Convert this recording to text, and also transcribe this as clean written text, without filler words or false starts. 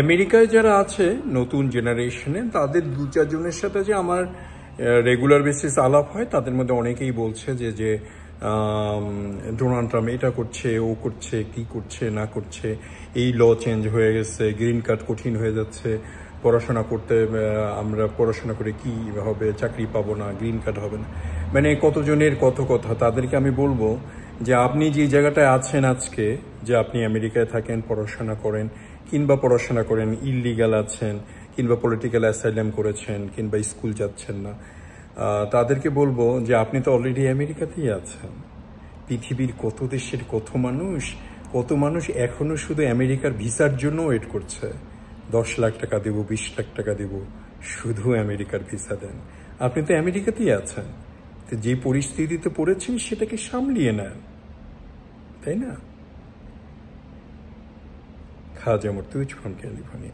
আমেরিকায় যারা আছে নতুন জেনারেশনে, তাদের 2-4 জনের সাথে যে আমার রেগুলার বেসিস আলাপ হয়, তাদের মধ্যে অনেকেই বলছে যে ডোনাল্ড ট্রাম্প এটা করছে, ও করছে, কি করছে না করছে, এই ল চেঞ্জ হয়ে গেছে, গ্রিন কার্ড কঠিন হয়ে যাচ্ছে, পড়াশোনা করতে আমরা পড়াশোনা করে কি হবে, চাকরি পাবো না, গ্রিন কার্ড হবে না, মানে কতজনের কত কথা। তাদেরকে আমি বলবো যে আপনি যে জায়গাটায় আছেন আজকে, যে আপনি আমেরিকায় থাকেন, পড়াশোনা করেন, কিংবা পড়াশোনা করেন ইললিগাল আছেন, কিংবা পলিটিক্যাল অ্যাসাইলাম করেছেন, কিংবা স্কুল যাচ্ছেন না, তাদেরকে বলবো যে আপনি তো অলরেডি আমেরিকাতেই আছেন। পৃথিবীর কত দেশের কত মানুষ এখনো শুধু আমেরিকার ভিসার জন্য ওয়েট করছে। 10 লাখ টাকা দেব, 20 লাখ টাকা দেব, শুধু আমেরিকার ভিসা দেন। আপনি তো আমেরিকাতেই আছেন, তো যে পরিস্থিতিতে পড়েছেন সেটাকে সামলিয়ে নেন, তাই না? খাজা মর্তুজ ফ্রম ক্যালিফোর্নিয়া।